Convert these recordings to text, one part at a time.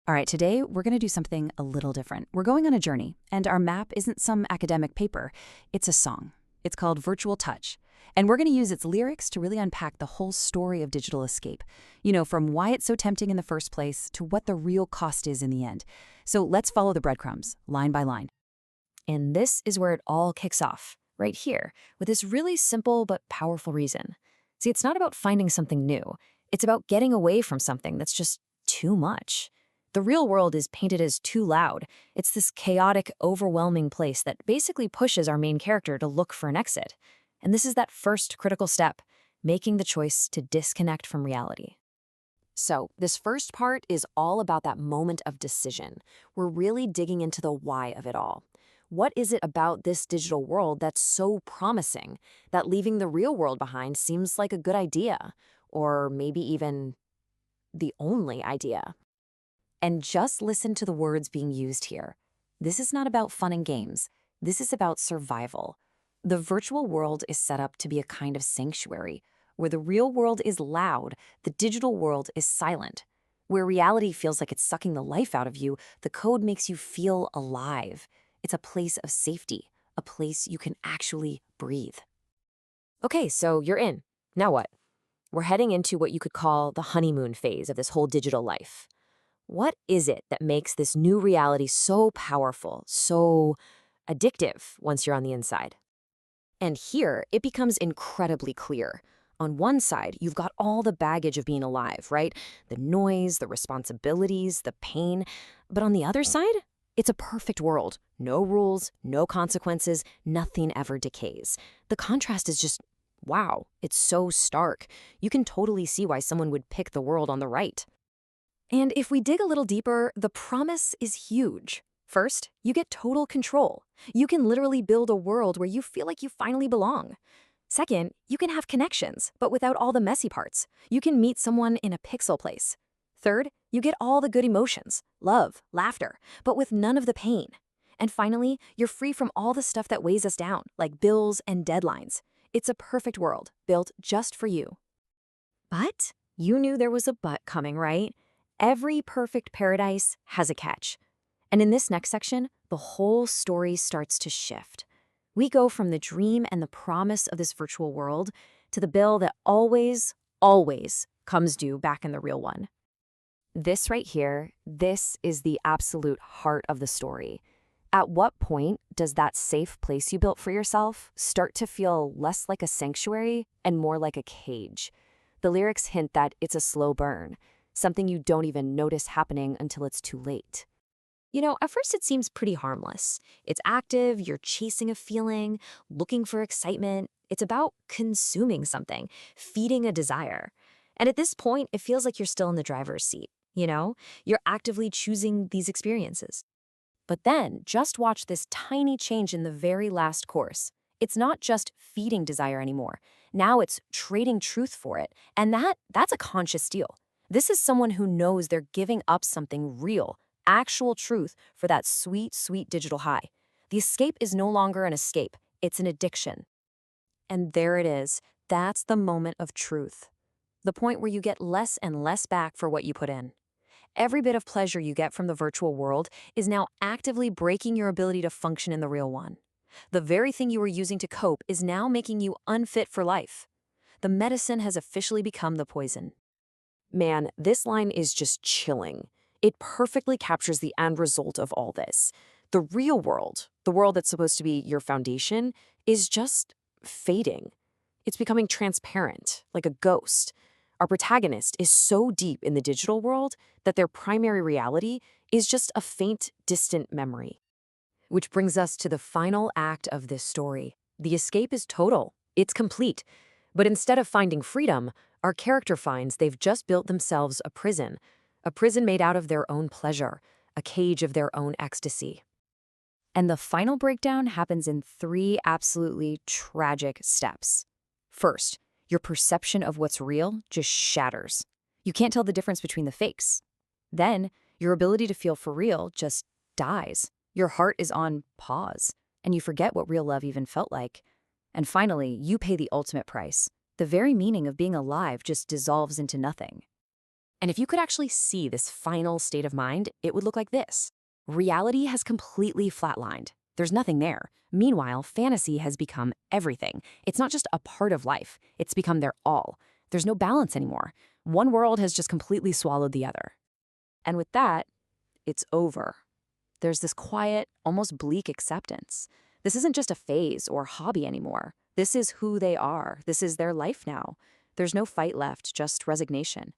All right, today we're going to do something a little different. We're going on a journey, and our map isn't some academic paper, it's a song. It's called Virtual Touch, and we're going to use its lyrics to really unpack the whole story of digital escape. From why it's so tempting in the first place to what the real cost is in the end. So let's follow the breadcrumbs, line by line. And this is where it all kicks off, right here, with this really simple but powerful reason. See, it's not about finding something new. It's about getting away from something that's just too much. The real world is painted as too loud. It's this chaotic, overwhelming place that basically pushes our main character to look for an exit. And this is that first critical step, making the choice to disconnect from reality. So, this first part is all about that moment of decision. We're really digging into the why of it all. What is it about this digital world that's so promising that leaving the real world behind seems like a good idea, or maybe even the only idea? And just listen to the words being used here. This is not about fun and games. This is about survival. The virtual world is set up to be a kind of sanctuary. Where the real world is loud, the digital world is silent. Where reality feels like it's sucking the life out of you, the code makes you feel alive. It's a place of safety, a place you can actually breathe. Okay, so you're in. Now what? We're heading into what you could call the honeymoon phase of this whole digital life. What is it that makes this new reality so powerful, so addictive once you're on the inside? And here, it becomes incredibly clear. On one side, you've got all the baggage of being alive, right? The noise, the responsibilities, the pain. But on the other side, it's a perfect world. No rules, no consequences, nothing ever decays. The contrast is just, wow, it's so stark. You can totally see why someone would pick the world on the right. And if we dig a little deeper, the promise is huge. First, you get total control. You can literally build a world where you feel like you finally belong. Second, you can have connections, but without all the messy parts. You can meet someone in a pixel place. Third, you get all the good emotions, love, laughter, but with none of the pain. And finally, you're free from all the stuff that weighs us down, like bills and deadlines. It's a perfect world, built just for you. But you knew there was a but coming, right? Every perfect paradise has a catch. And in this next section, the whole story starts to shift. We go from the dream and the promise of this virtual world to the bill that always, always comes due back in the real one. This right here, this is the absolute heart of the story. At what point does that safe place you built for yourself start to feel less like a sanctuary and more like a cage? The lyrics hint that it's a slow burn, something you don't even notice happening until it's too late. At first it seems pretty harmless. It's active, you're chasing a feeling, looking for excitement. It's about consuming something, feeding a desire. And at this point, it feels like you're still in the driver's seat, You're actively choosing these experiences. But then, just watch this tiny change in the very last course. It's not just feeding desire anymore. Now it's trading truth for it. And that's a conscious deal. This is someone who knows they're giving up something real, actual truth for that sweet, sweet digital high. The escape is no longer an escape, it's an addiction. And there it is. That's the moment of truth. The point where you get less and less back for what you put in. Every bit of pleasure you get from the virtual world is now actively breaking your ability to function in the real one. The very thing you were using to cope is now making you unfit for life. The medicine has officially become the poison. Man, this line is just chilling. It perfectly captures the end result of all this. The real world, the world that's supposed to be your foundation, is just fading. It's becoming transparent, like a ghost. Our protagonist is so deep in the digital world that their primary reality is just a faint, distant memory. Which brings us to the final act of this story. The escape is total. It's complete. But instead of finding freedom, our character finds they've just built themselves a prison made out of their own pleasure, a cage of their own ecstasy. And the final breakdown happens in 3 absolutely tragic steps. First, your perception of what's real just shatters. You can't tell the difference between the fakes. Then, your ability to feel for real just dies. Your heart is on pause, and you forget what real love even felt like. And finally, you pay the ultimate price. The very meaning of being alive just dissolves into nothing. And if you could actually see this final state of mind, it would look like this. Reality has completely flatlined. There's nothing there. Meanwhile, fantasy has become everything. It's not just a part of life, it's become their all. There's no balance anymore. One world has just completely swallowed the other. And with that, it's over. There's this quiet, almost bleak acceptance. This isn't just a phase or hobby anymore. This is who they are. This is their life now. There's no fight left, just resignation.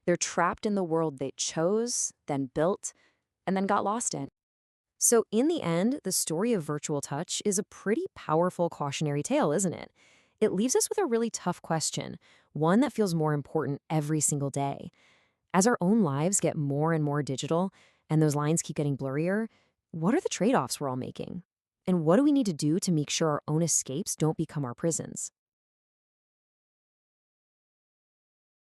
They're trapped in the world they chose, then built, and then got lost in. So in the end, the story of virtual touch is a pretty powerful cautionary tale, isn't it? It leaves us with a really tough question, one that feels more important every single day. As our own lives get more and more digital, and those lines keep getting blurrier, what are the trade-offs we're all making? And what do we need to do to make sure our own escapes don't become our prisons?